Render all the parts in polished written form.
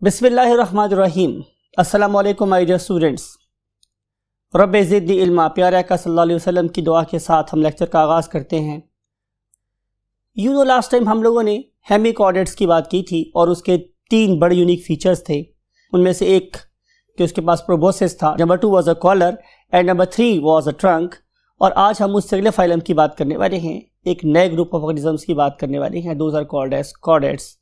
बिस्मिल्लाहिर्रहमानिर्रहीम। अस्सलामु अलैकुम माय डियर स्टूडेंट्स। रब्बे ज़िदनी इल्मा। प्यारे आका सल्लल्लाहु अलैहि वसल्लम की दुआ के साथ हम लेक्चर का आगाज़ करते हैं। लास्ट टाइम हम लोगों ने हेमिकॉर्डेट्स की बात की थी और उसके 3 बड़े यूनिक फीचर्स थे। उनमें से एक कि उसके पास प्रोबोसिस था, number 2 was a collar and number 3 was a trunk. और आज हम उस अगले फाइलम की बात करने वाले हैं, एक नए ग्रुप ऑफ ऑर्गेनिजम्स की बात करने वाले हैं। Those are called as chordates.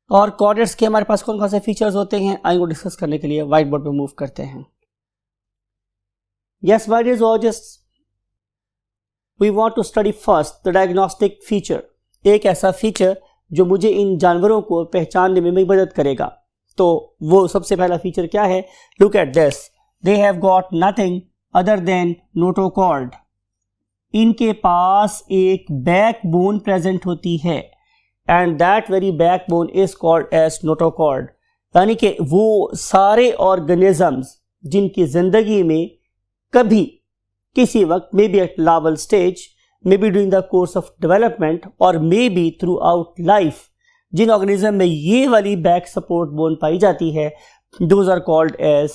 और कॉर्डेट्स के हमारे पास कौन कौन से फीचर्स होते हैं, आइए डिस्कस करने के लिए व्हाइट बोर्ड पे मूव करते हैं। Yes my dear zoologists, we want to study first the diagnostic feature. एक ऐसा फीचर जो मुझे इन जानवरों को पहचानने में मदद करेगा। तो वो सबसे पहला फीचर क्या है? Look at this, they have got nothing other than notochord. इनके पास एक बैकबोन प्रेजेंट होती है and that very backbone is called as notochord. यानी कि वो सारे ऑर्गेनिजम्स जिनकी जिंदगी में कभी किसी वक्त, may be at larval stage, maybe during the course of development और maybe throughout life, जिन ऑर्गेनिज्म में ये वाली बैक सपोर्ट बोन पाई जाती है, those are called as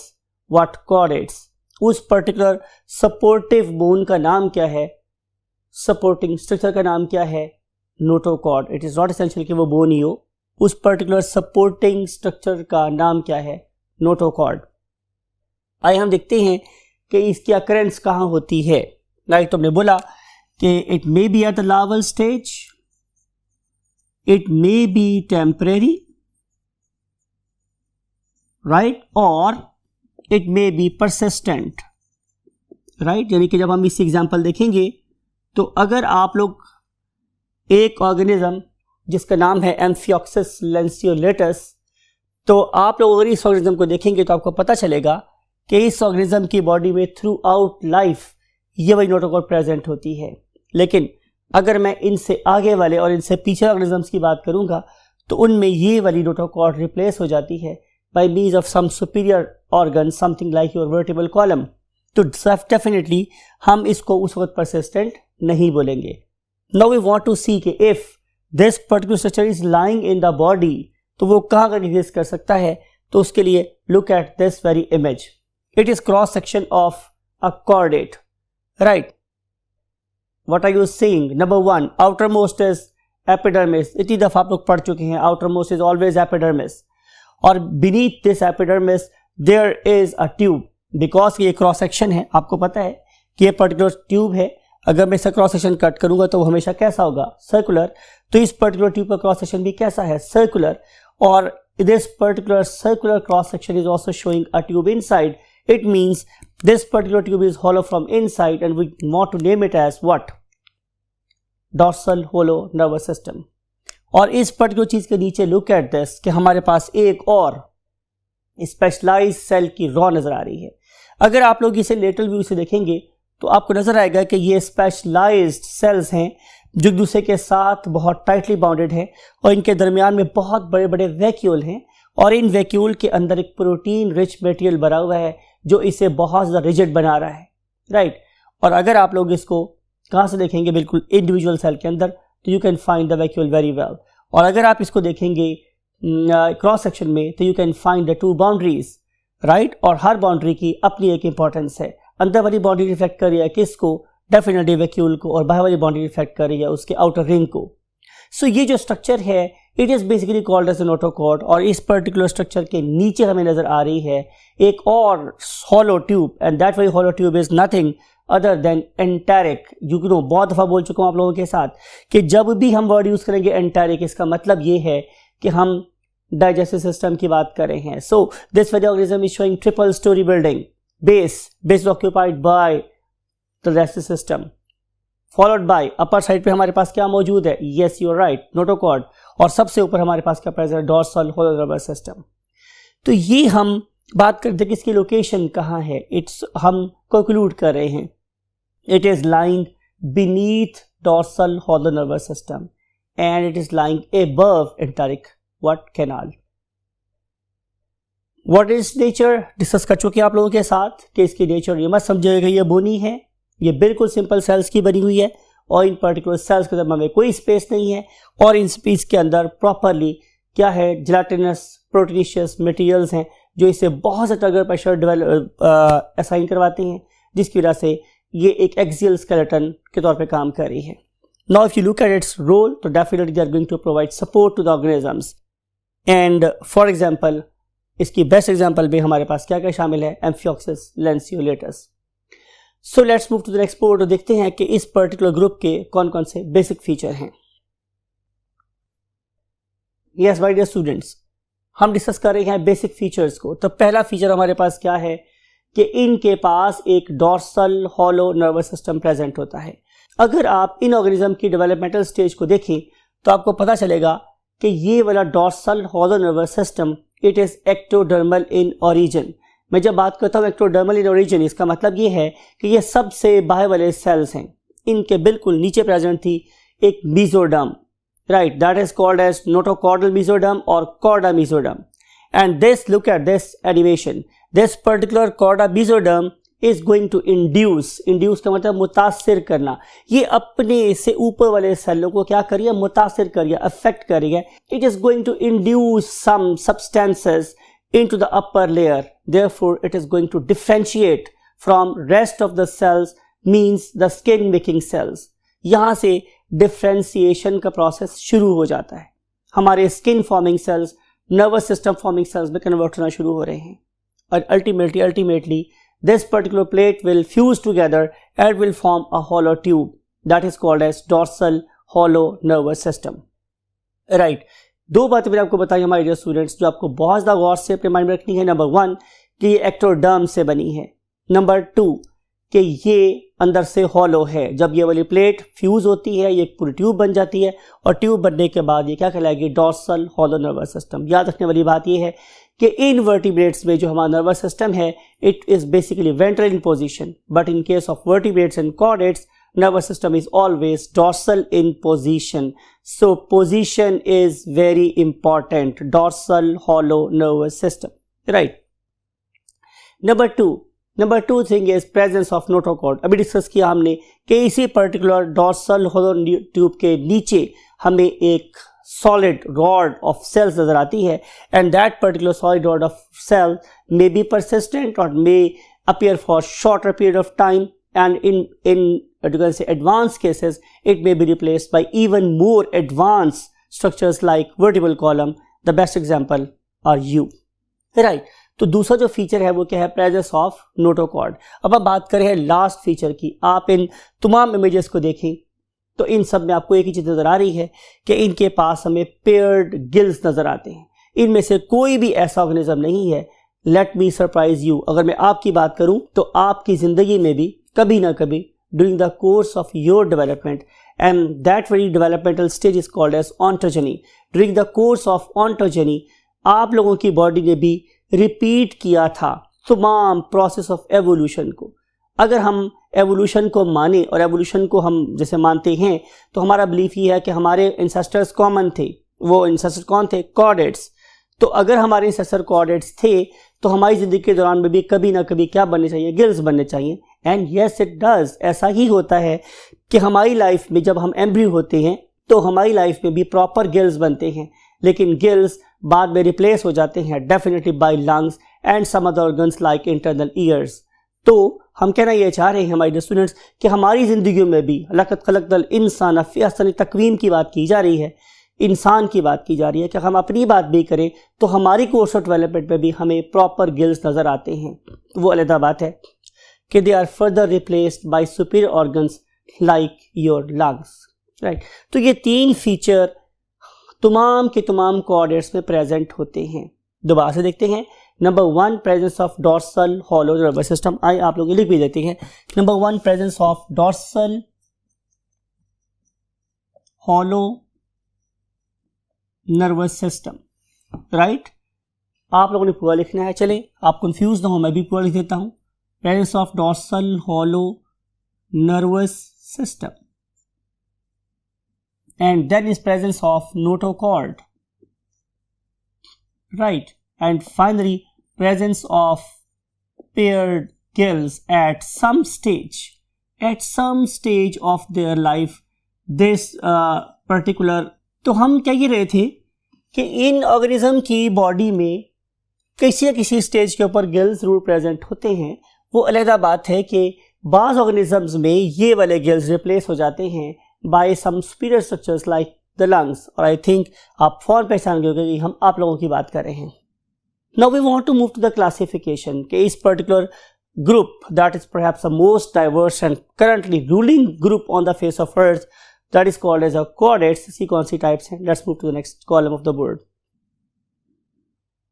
what? Chordates. उस पर्टिकुलर सपोर्टिव बोन का नाम क्या है? सपोर्टिंग स्ट्रक्चर का नाम क्या है? Notochord. It is not essential कि वो बोन ही हो, उस पर्टिकुलर सपोर्टिंग स्ट्रक्चर का नाम क्या है? नोटोकॉर्ड। आइए हम देखते हैं कि इसकी अकरेंस कहाँ होती है। लाइक तुमने बोला कि it may B at the larval stage, it may be temporary, right, और it may be persistent, right. यानी कि जब हम इस एग्जांपल देखेंगे तो अगर आप लोग एक ऑर्गेनिज्म जिसका नाम है एम्फियोक्सिस लैंसियोलेटस, तो आप लोग अगर इस ऑर्गेनिज्म को देखेंगे तो आपको पता चलेगा कि इस ऑर्गेनिज्म की बॉडी में थ्रू आउट लाइफ ये वही नोटोकॉर्ड प्रेजेंट होती है। लेकिन अगर मैं इनसे आगे वाले और इनसे पीछे ऑर्गेनिजम्स की बात करूंगा तो उनमें ये वाली नोटोकॉर्ड रिप्लेस हो जाती है by means of some superior organ, something like your vertebral column. तो डेफिनेटली हम इसको उस वक्त परसिस्टेंट नहीं बोलेंगे। Now we want to see कि if this particular structure is lying in the body, तो वो कहाँ का एग्जिस्ट कर सकता है? तो उसके लिए look at this very image. It is cross section of a chordate, right. What are you seeing? Number 1, outermost is epidermis. इतनी दफा आप लोग पढ़ चुके हैं, outermost is always epidermis. और beneath this epidermis there is a tube. Because ये cross section है, आपको पता है कि ये पर्टिकुलर ट्यूब है। अगर मैं इसका क्रॉस सेक्शन कट करूंगा तो वो हमेशा कैसा होगा? सर्कुलर। तो इस पर्टिकुलर ट्यूब का क्रॉस सेक्शन भी कैसा है? सर्कुलर। और this particular circular cross section is also showing a tube inside. It means this particular tube is hollow from inside and we want to name it as what? Dorsal hollow nervous system. और इस particular चीज के नीचे look at this कि हमारे पास एक और specialised cell की रॉ नजर आ रही है। अगर आप लोग इसे लेटरल व्यू से देखेंगे तो आपको नजर आएगा कि ये स्पेशलाइज्ड सेल्स हैं जो एक दूसरे के साथ बहुत टाइटली बाउंडेड हैं और इनके दरमियान में बहुत बड़े बड़े वैक्यूल हैं और इन वैक्यूल के अंदर एक प्रोटीन रिच मटेरियल भरा हुआ है जो इसे बहुत ज़्यादा रिजिड बना रहा है, राइट। और अगर आप लोग इसको कहाँ से देखेंगे? बिल्कुल इंडिविजुअल सेल के अंदर, तो you can find the vacuole very well. और अगर आप इसको देखेंगे क्रॉस सेक्शन में तो you can find the 2 boundaries, right. और हर बाउंड्री की अपनी एक इंपॉर्टेंस है। अंदर वाली बाउंड्री रिफ्लेक्ट कर रही है किसको? डेफिनेटली वैक्यूल को। और बाहर वाली बाउंड्री रिफ्लेक्ट कर रही है उसके आउटर रिंग को। सो ये जो स्ट्रक्चर है it is basically called as an notochord. और इस पर्टिकुलर स्ट्रक्चर के नीचे हमें नजर आ रही है एक और hollow tube and that very hollow tube is nothing other then enteric. You बहुत दफा बोल चुका हूं आप लोगों के साथ कि जब भी हम वर्ड यूज करेंगे एंटेरिक, इसका मतलब ये है कि हम डाइजेस्टिव सिस्टम की बात कर रहे हैं। So this very organism is showing triple storey building, base occupied by the digestive system, followed by upper side पे हमारे पास क्या मौजूद है? Yes you are right, notochord. और सबसे ऊपर हमारे पास क्या प्रेजेंट है? Dorsal hollow nervous system. तो ये हम बात करते हैं कि इसकी लोकेशन कहाँ है। इट्स हम कंक्लूड कर रहे हैं it is lying beneath dorsal hollow nervous system and it is lying above enteric what? Canal. What is nature discuss कर चुके हैं आप लोगों के साथ कि इसकी नेचर ये मत समझिएगा ये बोनी है, ये बिल्कुल सिंपल सेल्स की बनी हुई है और इन पर्टिकुलर सेल्स के अंदर में कोई स्पेस नहीं है और इन स्पेस के अंदर प्रॉपरली क्या है, जिलाटिनस प्रोटीनिशियस मटेरियल्स हैं जो इससे बहुत ज़्यादा ट्रगर प्रेशर असाइन करवाते हैं, जिसकी वजह से ये एक एक्सियल स्केलेटन के तौर पे काम कर रही है. Now if you look at its role, तो definitely they are going to provide support to the organisms. And for example, इसकी बेस्ट एग्जांपल में हमारे पास क्या क्या शामिल है, amphioxus lanceolatus. So let's move to the next part और देखते हैं कि इस पर्टिकुलर ग्रुप के कौन कौन से बेसिक फीचर हैं. यस माय डियर स्टूडेंट्स, हम डिस्कस कर रहे हैं बेसिक फीचर्स को. तो पहला फीचर हमारे पास क्या है कि इनके पास एक dorsal hollow nervous system present होता है. अगर आप इन ऑर्गेनिज्म की डेवलपमेंटल स्टेज को देखें तो आपको पता चलेगा कि ये वाला dorsal hollow nervous system it is ectodermal in origin. मैं जब बात करता हूँ एक्टोडर्मल इन ओरिजिन, इसका मतलब ये है कि ये सबसे बाहर वाले सेल्स हैं. इनके बिल्कुल नीचे प्रेजेंट थी एक mesoderm, right, that is called as notochordal mesoderm or chorda mesoderm. And this, look at this animation, this particular chorda mesoderm is going to induce का मतलब मुतासिर करना. ये अपने से ऊपर वाले सेलों को क्या करिए, मुतासिर करिए, अफेक्ट करिए. It is going to induce some substances into the upper layer. Therefore, it is going to differentiate from rest of the cells, means the skin making cells. यहाँ से डिफ्रेंसिएशन का प्रोसेस शुरू हो जाता है. हमारे skin forming cells nervous system forming cells में convert होना शुरू हो रहे हैं. और ultimately this particular plate will fuse together and will form a hollow tube that is called as dorsal hollow nervous system. Right, दो बातें मैंने आपको बताई हमारे डियर स्टूडेंट्स जो आपको बहुत ज़्यादा गौर से अपने माइंड में रखनी है. नंबर 1 कि ये एक्टोडर्म से बनी है. नंबर 2 कि ये अंदर से हॉलो है. जब ये वाली प्लेट फ्यूज होती है ये एक पूरी ट्यूब बन जाती है और ट्यूब बनने के बाद ये क्या कहलाएगी, डॉर्सल हॉलो नर्वस सिस्टम. याद रखने वाली बात ये है कि इन वर्टिब्रेट्स में जो हमारा नर्वस सिस्टम है it is basically ventral in position, but in case of vertebrates and chordates nervous system is always dorsal in position. So position is very important. Dorsal hollow nervous system. Right. Number two thing is presence of notochord. अभी discuss किया हमने कि इसी particular dorsal होलो tube के नीचे हमें एक solid rod of sales नजर आती है. And that particular solid rod of cell may be persistent और may appear for shorter period of time, and in you can say advanced cases it may be replaced by even more advanced structures like vertebral column. The best example are you. Right. तो दूसरा जो feature है वो क्या है, presence of notochord. अब हम बात करें लास्ट फीचर की. आप इन तमाम इमेजेस को देखें तो इन सब में आपको एक ही चीज़ नज़र आ रही है कि इनके पास हमें पेयर्ड गिल्स नज़र आते हैं. इनमें से कोई भी ऐसा ऑर्गेनिज्म नहीं है, लेट मी सरप्राइज यू, अगर मैं आपकी बात करूं तो आपकी ज़िंदगी में भी कभी ना कभी during the course of your development, and that very developmental stage is called as ontogeny. During the course of ontogeny आप लोगों की बॉडी ने भी रिपीट किया था तमाम प्रोसेस ऑफ एवोल्यूशन को. अगर हम एवोल्यूशन को माने और एवोल्यूशन को हम जैसे मानते हैं तो हमारा बिलीफ ये है कि हमारे इंसेस्टर्स कॉमन थे. वो इंसेस्टर कौन थे, कॉर्डेट्स. तो अगर हमारे इंसेस्टर कॉर्डेट्स थे तो हमारी ज़िंदगी के दौरान में भी कभी ना कभी क्या बनने चाहिए, गिल्स बनने चाहिए. एंड येस इट डज, ऐसा ही होता है कि हमारी लाइफ में जब हम एम्ब्रियो होते हैं तो हमारी लाइफ में भी प्रॉपर गिल्स बनते हैं, लेकिन गिल्स बाद में रिप्लेस हो जाते हैं definitely by lungs and some other organs like internal ears. तो हम कहना ये चाह रहे हैं हमारे स्टूडेंट्स कि हमारी ज़िंदगी में भी लक़द खलक़ल इंसान फी अहसन तक़वीम की बात की जा रही है, इंसान की बात की जा रही है कि हम अपनी बात भी करें तो हमारी कोर्स ऑफ डेवलपमेंट में भी हमें प्रॉपर गिल्स नज़र आते हैं. वो अलग बात है कि they are further replaced by superior organs like your lungs. Right. तो ये तीन फीचर तमाम के तमाम कॉर्डेट्स में प्रेजेंट होते हैं. दोबारा से देखते हैं. Number 1 presence of dorsal hollow nervous system. आइए आप लोग लिख भी देते हैं. Number 1 presence of dorsal hollow nervous system. Right. आप लोगों ने पूरा लिखना है. चलें आप कंफ्यूज ना हो, मैं भी पूरा लिख देता हूं. Presence of dorsal hollow nervous system, and then is presence of notochord. Right. And finally presence of paired gills at some stage of their life. This particular, तो हम क्या कह रहे थे कि इन ऑर्गेनिज्म की बॉडी में किसी न किसी स्टेज के ऊपर गिल्स जरूर प्रेजेंट होते हैं। वो अलग बात है कि बाज़ ऑर्गेनिजम्स में ये वाले गिल्स रिप्लेस हो जाते हैं by some superior structures like the lungs, और आई थिंक आप फौरन पहचान गए कि हम आप लोगों की बात कर रहे हैं। Now we want to move to the classification कि इस particular group that is perhaps the most diverse and currently ruling group on the face of earth, that is called as a chordates, sequence types हैं। Let's move to the next column of the board.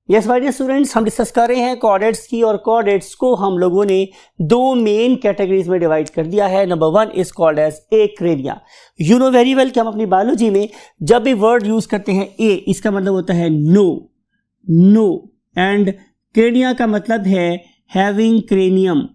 Yes my dear students, हम discuss कर रहे हैं chordates की, और chordates को हम लोगों ने दो मेन कैटेगरीज में डिवाइड कर दिया है। Number one is called as acrania। You know very well कि हम अपनी बायोलॉजी में जब भी वर्ड यूज करते हैं ए, इसका मतलब होता है नो, एंड crania का मतलब है हैविंग क्रेनियम,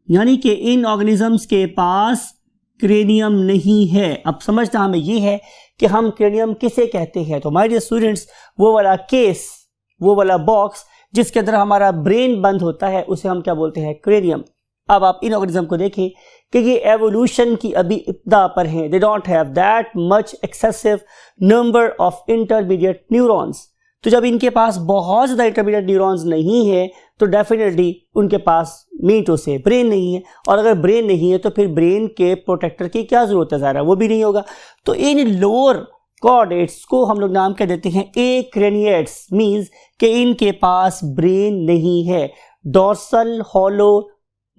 यानी कि इन ऑर्गेनिजम्स के पास क्रेनियम नहीं है। अब समझना हमें ये है कि हम क्रेनियम किसे कहते हैं। तो माय डियर स्टूडेंट्स, वो वाला केस, वो वाला बॉक्स जिसके अंदर हमारा ब्रेन बंद होता है, उसे हम क्या बोलते हैं? क्रेनियम। अब आप इन ऑर्गेनिज्म को देखें कि ये एवोल्यूशन की अभी इब्तिदा पर हैं। They don't have that much excessive number of intermediate neurons. तो जब इनके पास बहुत ज़्यादा इंटरमीडिएट न्यूरॉन्स नहीं है तो डेफिनेटली उनके पास मीन टू से ब्रेन नहीं है, और अगर ब्रेन नहीं है तो फिर ब्रेन के प्रोटेक्टर की क्या ज़रूरत है? ज़ाहिर है वो भी नहीं होगा। तो इन लोअर कॉर्डेट्स को हम लोग नाम कह देते हैं acraniates, मीन्स कि इनके पास ब्रेन नहीं है। डॉर्सल हॉलो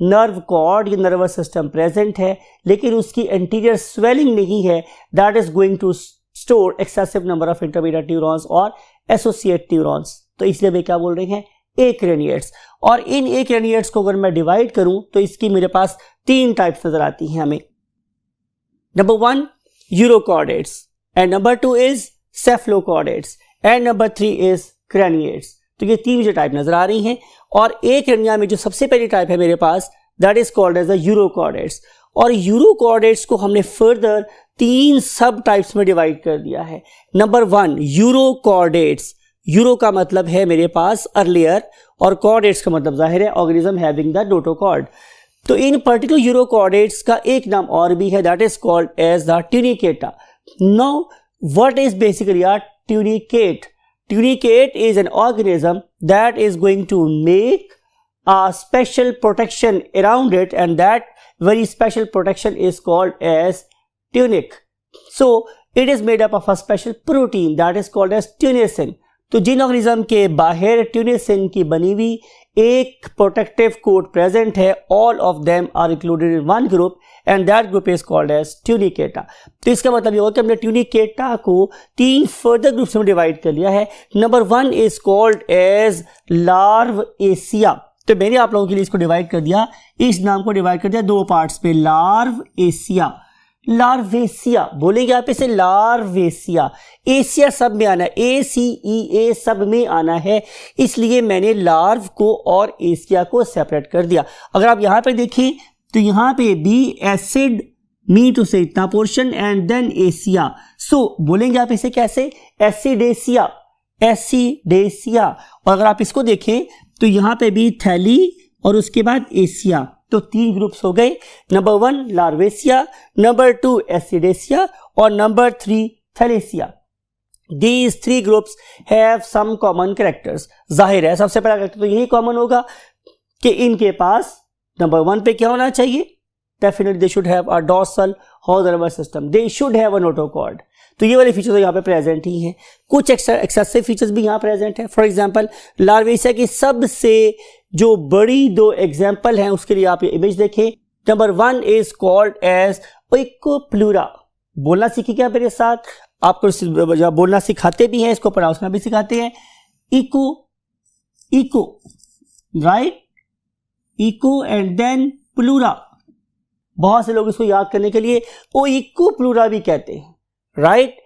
नर्व कॉर्ड, ये नर्वस सिस्टम प्रेजेंट है, लेकिन उसकी एंटीरियर स्वेलिंग नहीं है, that is going to store excessive number of intermediate neurons और एसोसिएट न्यूरॉन्स। तो इसलिए वे क्या बोल रहे हैं? acraniates। और इन acraniates को अगर मैं डिवाइड करूं तो इसकी मेरे पास तीन टाइप्स नजर आती हैं हमें। Number one urochordates, and number two is cephalochordates, and number three is craniates। तो ये तीन मुझे टाइप नजर आ रही हैं, और acrania में जो सबसे पहली टाइप है मेरे पास, that is called as the urochordates. और यूरोकॉर्डेट्स को हमने फर्दर तीन सब टाइप्स में डिवाइड कर दिया है। नंबर वन यूरोकॉर्डेट्स, यूरो का मतलब है मेरे पास अर्लियर, और कॉर्डेट्स का मतलब जाहिर है ऑर्गेनिज्म हैविंग द नोटोकॉर्ड। तो इन पर्टिकुलर यूरोकॉर्डेट्स का एक नाम और भी है, that is called as the Tunicata. Now what is basically a tunicate? Tunicate is an organism that is going to make a special protection around it, and that very special protection is called as tunic. So it is made up of a special protein that is called as tunicin. तो जिन organism के बाहर ट्यूनिसिन की बनी हुई एक protective coat present है, all of them are included in one group, and that group is called as Tunicata. तो इसका मतलब ये होगा कि हमने ट्यूनिकेटा को तीन फर्दर ग्रुप्स में डिवाइड कर लिया है। Number one is called as larvacea. तो मैंने आप लोगों के लिए इसको डिवाइड कर दिया, इस नाम को डिवाइड कर दिया दो पार्ट्स पे, लार्वेसिया, लार्वेसिया बोलेंगे आप इसे, लार्वेसिया। एशिया सब में आना है, ACEA सब में आना है, इसलिए मैंने लार्व को और एशिया को सेपरेट कर दिया। अगर आप यहां पे देखें तो यहां पे भी एसिड मीट उसे इतना पोर्शन एंड देन एशिया। सो बोलेंगे आप इसे कैसे? एसिडेसिया, एसिडेसिया। और अगर आप इसको देखें तो यहां पे भी थैली और उसके बाद एशिया, तो तीन ग्रुप्स हो गए। Number one larvacea, number two ascidiacea, और number three thaliacea. These three groups have some common characters. जाहिर है सबसे पहला कैरेक्टर तो यही कॉमन होगा कि इनके पास नंबर वन पे क्या होना चाहिए? Definitely they should have a dorsal horn nervous system, they should have a notochord. तो ये वाले फीचर्स तो यहाँ पे प्रेजेंट ही हैं। कुछ एक्सेसिव फीचर्स भी यहाँ प्रेजेंट हैं। फॉर एग्जांपल लार्वेसिया की सबसे जो बड़ी दो एग्जांपल हैं उसके लिए आप ये इमेज देखें। Number one is called as oikopleura. बोलना सीखिए क्या मेरे साथ? आपको बोलना सिखाते भी हैं, इसको प्रोनाउंस करना भी सिखाते हैं। Echo, echo, right, echo and then pleura. बहुत से लोग इसको याद करने के लिए ओइकोप्लूरा भी कहते हैं, राइट।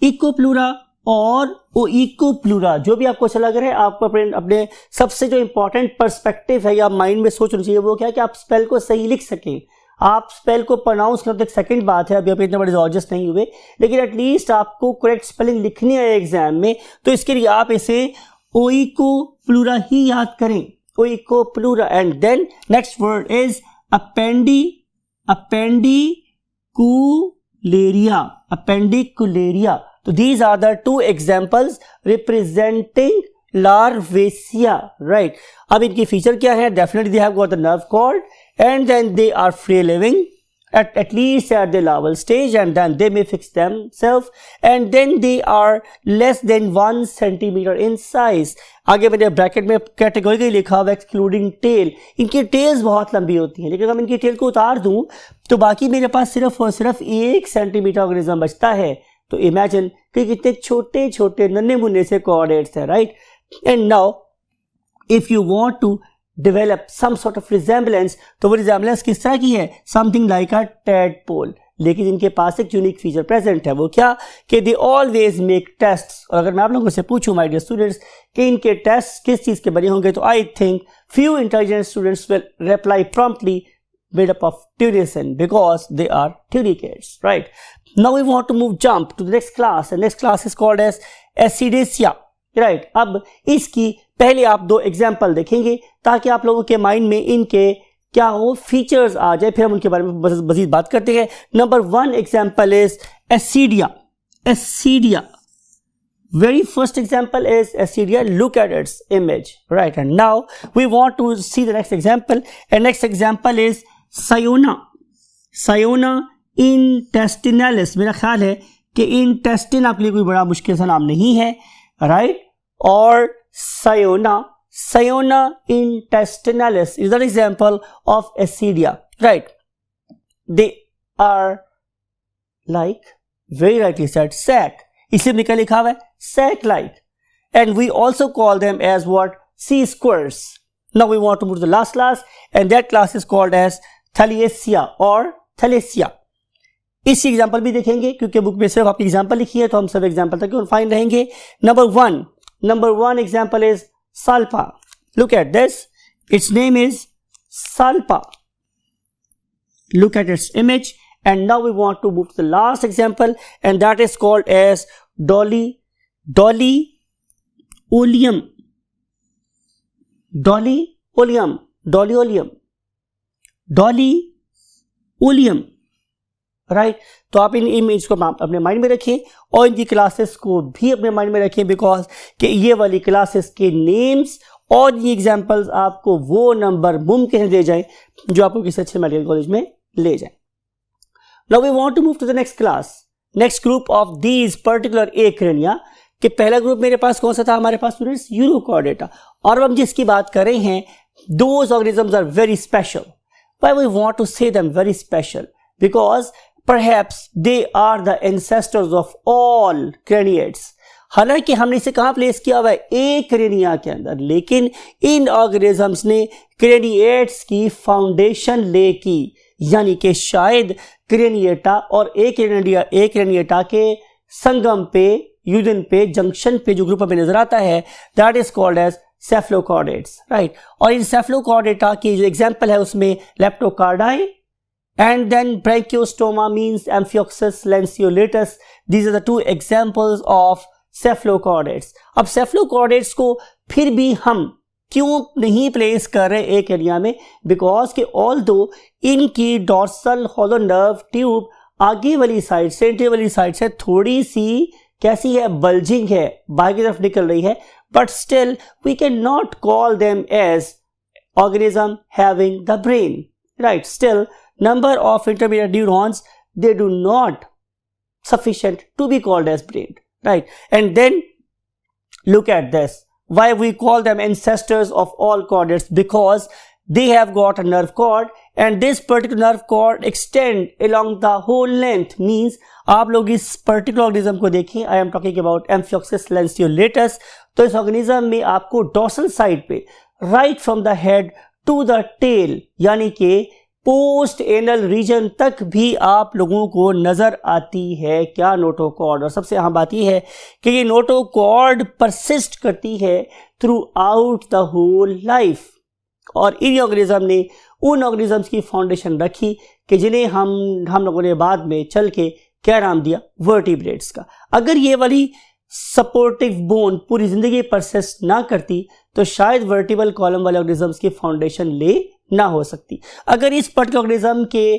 इकोप्लूरा और ओइकोप्लूरा जो भी आपको अच्छा लग रहा है, आपको अपने सबसे जो इंपॉर्टेंट पर्सपेक्टिव है या माइंड में सोचना चाहिए वो क्या है कि आप स्पेल को सही लिख सकें। आप स्पेल को प्रोनाउंस करना तो एक सेकंड बात है, अभी आप इतने बड़े जॉर्जस नहीं हुए, लेकिन एटलीस्ट आपको करेक्ट स्पेलिंग लिखनी है एग्जाम में, तो इसके लिए आप इसे ओइकोप्लूरा ही याद करें, oikopleura. And then next word is appendicularia, appendicularia. तो these are the two examples representing larvaceae, right? अब इनकी फीचर क्या है? Definitely they have got the nerve cord and then they are free living at least at the larval stage, and then they may fix themselves, and then they are less than 1 centimeter in size. आगे मैंने bracket में category लिखा हुआ excluding tell. इनकी tales बहुत लंबी होती हैं, लेकिन अगर मैं इनकी टेल को उतार दूं तो बाकी मेरे पास सिर्फ और सिर्फ 1 सेंटीमीटर ऑर्गेनिज्म बचता है. तो इमेजिन कि कितने छोटे छोटे नन्हे मुन्ने से कोऑर्डिनेट्स हैं, right? And now if you want to develop some sort of resemblance, तो वो resemblance किस तरह की है? Something like a tadpole. लेकिन इनके पास एक यूनिक फीचर प्रेजेंट है. वो क्या? कि they always make tests. और अगर मैं आप लोगों से पूछूं my dear students कि इनके टेस्ट किस चीज के बने होंगे, तो I think few intelligent students will reply promptly made up of tunicates because they are tunicates, right? Now we want to jump to the next class. The next class is called as Acidaceae, right? अब इसकी पहले आप 2 example देखेंगे ताकि आप लोगों के mind में इनके क्या हो फीचर्स आ जाए, फिर हम उनके बारे में मजीद बात करते हैं. Number 1 example is ascidia. Ascidia, very first example is Acidia. Look at its image, right? And now we want to see the next example, and next example is Cyona. Cyona intestinalis. मेरा ख्याल है कि intestine आपके लिए कोई बड़ा मुश्किल सा नाम नहीं है, right? और Cyona intestinalis is an example of Acidia, right? They are like, very rightly said, sac. इसी में क्या लिखा हुआ है? Sac-like. And we also call them as what? Sea squares. Now we want to move to the last class, and that class is called as Thaliacea or Thalacia. इसी example भी देखेंगे क्योंकि बुक में सिर्फ आपकी एग्जाम्पल लिखी है, तो हम सब एग्जाम्पल तक फाइन रहेंगे. Number one example is Salpa. Look at this. Its name is Salpa. Look at its image. And now we want to move to the last example, and that is called as Doliaeum. Right? तो आप इन image को अपने mind में रखें और इनकी classes को भी अपने माइंड में रखें, बिकॉज कि ये वाली क्लासेस के नेम्स और ये एग्जांपल्स आपको वो नंबर मुमकिन दे जाए जो आपको किसी अच्छे मेडिकल कॉलेज में ले जाए. Now we want to move to the next class, next group of these particular acrania. कि पहला ग्रुप मेरे पास कौन सा था? हमारे पास स्टूडेंट्स यूरोकॉर्डेटा. और हम जिसकी बात कर रहे हैं, those organisms are very special. Why we want to say them very special? Because perhaps they are the ancestors of all craniates. हालांकि हमने इसे कहां प्लेस किया हुआ है? एक क्रेनिया के अंदर, लेकिन इन ऑर्गेनिजम्स ने क्रेनिएट्स की फाउंडेशन ले की, यानी कि शायद क्रेनिएटा और एक क्रेनिएटा के संगम पे, यूनियन पे, जंक्शन पे जो ग्रुप हमें नजर आता है, that is called as cephalochordates, right? और इन सेफलोकॉर्डेटा की जो एग्जांपल है उसमें लेप्टोकार्डाई and then Branchiostoma means Amphioxus lanceolatus. These are the 2 examples of cephalochordates. अब cephalochordates को फिर भी हम क्यों नहीं प्लेस कर रहे एक एरिया में? बिकॉज कि ऑल्दो इनकी डॉर्सल हॉलो नर्व ट्यूब आगे वाली साइड से, एंटीरियर वाली साइड से थोड़ी सी कैसी है? बल्जिंग है, बाहर की तरफ निकल रही है, but still we can not call them as organism having the brain, right? Still number of intermediate neurons, they do not sufficient to be called as brain, right? And then look at this. Why we call them ancestors of all chordates? Because they have got a nerve cord, and this particular nerve cord extend along the whole length. Means आप लोग इस particular organism को देखें, I am talking about Amphioxus lanceolatus. तो इस organism में आपको dorsal side पे right from the head to the tail, यानी कि पोस्ट एनल रीजन तक भी आप लोगों को नजर आती है क्या? नोटोकॉर्ड. और सबसे अहम बात यह है कि ये नोटोकॉर्ड परसिस्ट करती है throughout the whole life. और इन ऑर्गेनिज्म ने उन ऑर्गेनिजम्स की फाउंडेशन रखी कि जिन्हें हम लोगों ने बाद में चल के क्या नाम दिया? वर्टिब्रेट्स का. अगर ये वाली सपोर्टिव बोन पूरी जिंदगी परसिस्ट ना करती तो शायद वर्टिबल कॉलम वाले ऑर्गेनिजम्स की फाउंडेशन ले ना हो सकती. अगर इस पर्टिकुलर ऑर्गेनिज्म के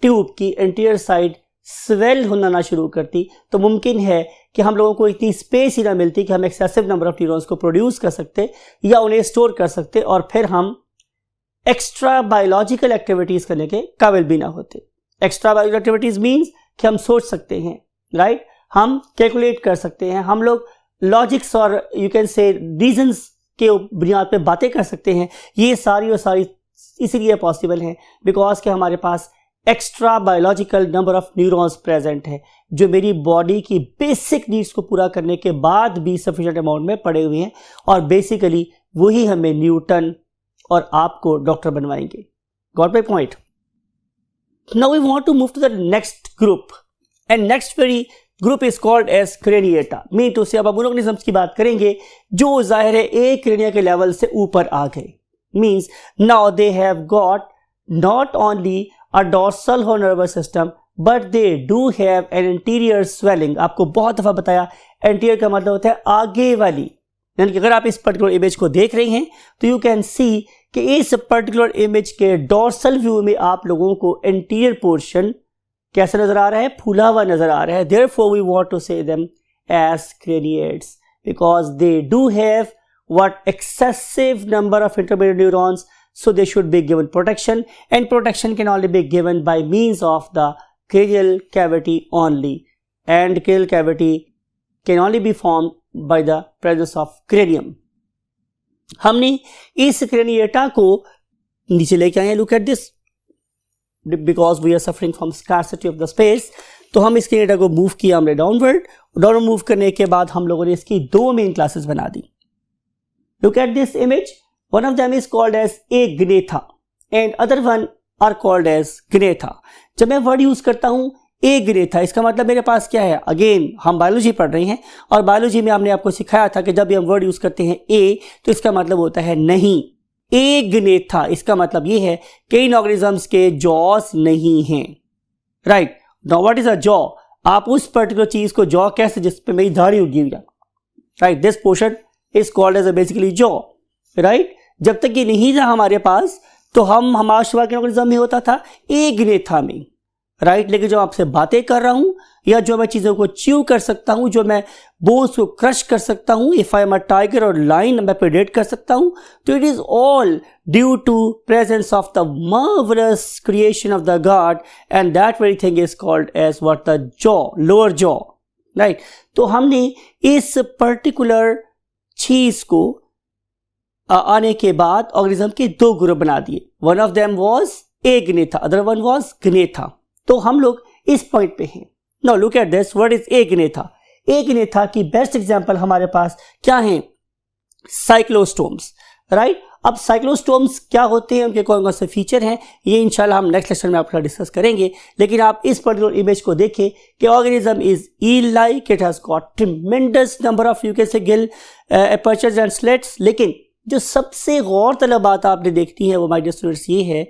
ट्यूब की एंटीरियर साइड स्वेल होना ना शुरू करती तो मुमकिन है कि हम लोगों को इतनी स्पेस ही ना मिलती कि हम एक्सेसिव नंबर ऑफ न्यूरॉन्स को प्रोड्यूस कर सकते या उन्हें स्टोर कर सकते और फिर हम एक्स्ट्रा बायोलॉजिकल एक्टिविटीज करने के काबिल भी ना होते। एक्स्ट्रा बायोलॉजिकल एक्टिविटीज मीन्स कि हम सोच सकते हैं, राइट, हम कैलकुलेट कर सकते हैं, हम लोग लॉजिक्स और यू कैन से रीजंस के बुनियाद पे बातें कर सकते हैं। ये सारी और सारी इसीलिए पॉसिबल है बिकॉज के हमारे पास extra biological number of neurons present है जो मेरी बॉडी की बेसिक नीड्स को पूरा करने के बाद भी सफिशिएंट अमाउंट में पड़े हुए हैं और बेसिकली वही हमें न्यूटन और आपको डॉक्टर बनवाएंगे। Got my point? Now we want to move to the next group and next very group is called as Craniata. Mean to say अब उन ऑर्गेनिजम्स की बात करेंगे जो जाहिर है एक क्रेनिया के लेवल से ऊपर आ गए। Means now they have got not only a dorsal horn nervous system but they do have an anterior swelling। आपको बहुत दफा बताया anterior का मतलब होता है आगे वाली, यानी कि अगर आप इस पर्टिकुलर इमेज को देख रहे हैं तो यू कैन सी कि इस पर्टिकुलर इमेज के डोर्सल व्यू में आप लोगों को anterior पोर्शन कैसा नजर आ रहा है? फूला हुआ नजर आ रहा है। therefore we want to say them as craniates because they do have what excessive number of intermediate neurons, so they should be given protection and protection can only be given by means of the cranial cavity only and cranial cavity can only be formed by the presence of cranium। हमने इस craniata को नीचे लेके आए हैं। look at this because we are suffering from scarcity of the space। तो हम इस क्रेनिएटा को मूव किया हमने डाउनवर्ड मूव करने के बाद हम लोगों ने इसकी दो मेन क्लासेस बना दी। look at this image, one of them is called as agnatha and other one are called as gnatha। जब मैं वर्ड यूज करता हूं agnatha, इसका मतलब मेरे पास क्या है? अगेन हम बायोलॉजी पढ़ रहे हैं और बायोलॉजी में हमने आपको सिखाया था कि जब भी हम वर्ड यूज करते हैं ए तो इसका मतलब होता है नहीं। agnatha इसका मतलब ये है कि इन ऑर्गेनिजम्स के जॉस नहीं हैं, right. Now what is a jaw? आप उस पर्टिकुलर चीज को जॉ कैसे, जिस पे मेरी दाढ़ी उगी हुई है, right, this portion is called as a basically jaw, right. जब तक ये नहीं था हमारे पास तो हमारा शुरुआत के ऑर्गेनिज्म में होता था एग्नेथा में, राइट। लेकिन जो आपसे बातें कर रहा हूं या जो मैं चीजों को च्यू कर सकता हूं, जो मैं बोन्स को क्रश कर सकता हूं, if I am a tiger और लाइन मैं प्रेडेट कर सकता हूं, तो it is all due to presence of the marvellous creation of the God and that very thing is called as what? The jaw, lower jaw, right. तो हमने इस particular चीज को आने के बाद ऑर्गेनिज्म के दो ग्रुप बना दिए। One of them was agnatha, other one was gnatha. तो हम लोग इस पॉइंट पे हैं। Now look at this, what is agnatha? Agnatha की बेस्ट एग्जांपल हमारे पास क्या है? Cyclostomes, right. अब साइक्लोस्टोम्स क्या होते हैं, उनके कौन कौन से फीचर हैं, ये इंशाल्लाह हम नेक्स्ट लेक्चर में आपका डिस्कस करेंगे। लेकिन आप इस पर्टिकुलर इमेज को देखें कि organism is eel like, it has got tremendous number of you can say gill apertures and slits. लेकिन जो सबसे गौर तलब बात आपने देखनी है वो माय डियर स्टूडेंट्स ये है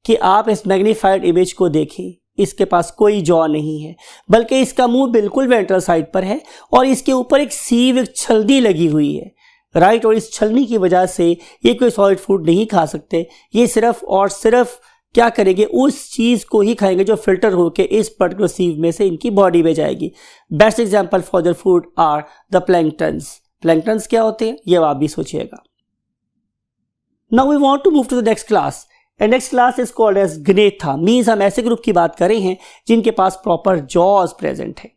कि आप इस मैग्नीफाइड इमेज को देखें, इसके पास कोई जॉ नहीं है, बल्कि इसका मुंह बिल्कुल वेंट्रल साइड पर है और इसके ऊपर एक सीव, एक छलनी लगी हुई है, राइट। और इस छलनी की वजह से ये कोई सॉलिड फूड नहीं खा सकते, ये सिर्फ और सिर्फ क्या करेंगे? उस चीज को ही खाएंगे जो फिल्टर होकर इस पर्टिकुलर सीव में से इनकी बॉडी में जाएगी। Best example for their food are the planktons. Planktons क्या होते हैं ये आप भी सोचिएगा। Now we want to move to the next class and next class is called as gnatha। Means हम ऐसे ग्रुप की बात कर रहे हैं जिनके पास प्रॉपर जॉज प्रेजेंट है।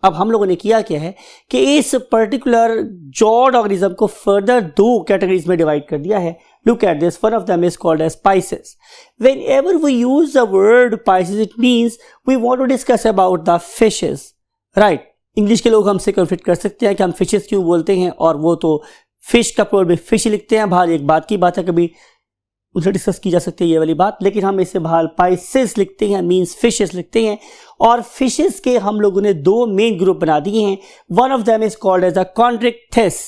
अब हम लोगों ने किया क्या है कि इस पर्टिकुलर जॉड ऑर्गेनिज्म को फर्दर दो कैटेगरीज में डिवाइड कर दिया है। Look at this, one of them is called as Pisces. Whenever we use the word Pisces it means we want to discuss about the fishes, right. English के लोग हमसे conflict कर सकते हैं कि हम फिशेस क्यों बोलते हैं, और वो तो फिश का प्रोल में फिश लिखते हैं बाहर, एक बात की बात है, कभी उनसे डिस्कस की जा सकती है ये वाली बात। लेकिन हम इसे बाहर पाइसेस लिखते हैं, मींस फिशेस लिखते हैं। और फिशेस के हम लोगों ने दो मेन ग्रुप बना दिए हैं। One of them is called as a Chondrichthyes.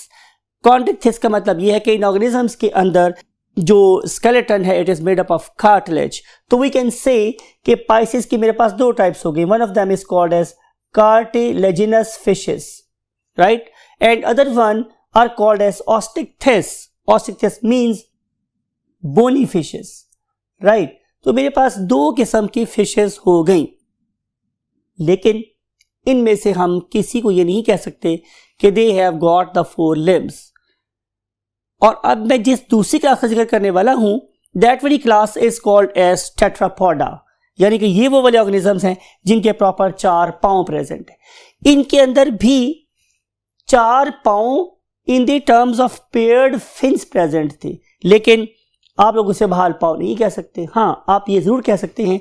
Chondrichthyes का मतलब ये है कि इन ऑर्गेनिजम्स के अंदर जो स्केलेटन है it is made up of cartilage. तो वी कैन से कि पाइसेस की मेरे पास दो टाइप्स हो गई। One of them is called as cartilaginous fishes, right, and other one are called as ostichthys. Ostichthys means bony fishes, right? तो मेरे पास दो किस्म की फिशेस हो गई। लेकिन इनमें से हम किसी को ये नहीं कह सकते कि दे हैव गॉट द 4 लिम्स। और अब मैं जिस दूसरी क्लास का जिक्र करने वाला हूं, that very class is called as Tetrapoda, यानी कि ये वो वाले ऑर्गेनिजम्स हैं जिनके प्रॉपर 4 पांव प्रेजेंट है। इनके अंदर भी 4 पांव in the terms of paired fins present थे, लेकिन आप लोग उसे बहाल पांव नहीं कह सकते। हाँ, आप ये जरूर कह सकते हैं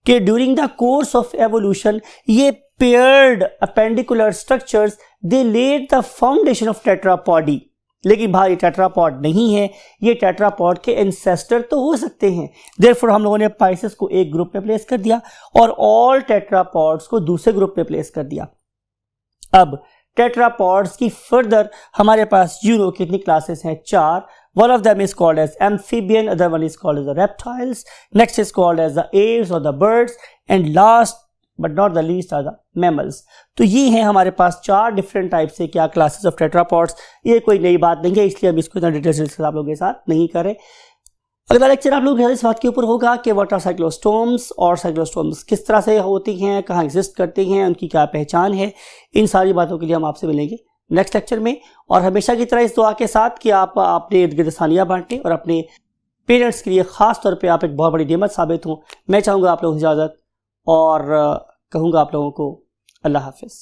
कि during the course of evolution ये paired appendicular structures they led the foundation of tetrapody. लेकिन भाई ये टेट्रापॉड नहीं है, ये टेट्रापॉड के एंसेस्टर तो हो सकते हैं। देयरफॉर हम लोगों ने पाइसेस को एक ग्रुप में प्लेस कर दिया और ऑल टेट्रापॉड्स को दूसरे ग्रुप में प्लेस कर दिया। अब टेट्रापॉड्स की फर्दर हमारे पास कितनी क्लासेस हैं? 4। One of them is called as amphibian, other one is called as the reptiles, next is called as the aves or the birds, and last but not the least are the mammals. तो ये हैं हमारे पास 4 different type से क्या classes of tetrapods. ये कोई नई बात नहीं है, इसलिए हम इसको इतना डिटेल से आप लोगों के साथ नहीं करें। अगला लेक्चर आप लोग इस बात के ऊपर होगा कि व्हाट आर साइक्लोस्टोम्स और साइक्लोस्टोम्स किस तरह से होती हैं, कहाँ एग्जिस्ट करती हैं, उनकी क्या पहचान है। इन सारी बातों के लिए हम आपसे मिलेंगे नेक्स्ट लेक्चर में, और हमेशा की तरह इस दुआ के सात कि आप अपने इर्द गिर्द सानिया बांटें और अपने पेरेंट्स के लिए ख़ास तौर पे आप एक बहुत बड़ी नेमत साबित हों। मैं चाहूँगा आप लोगों की इजाज़त और कहूँगा आप लोगों को अल्लाह हाफिज़।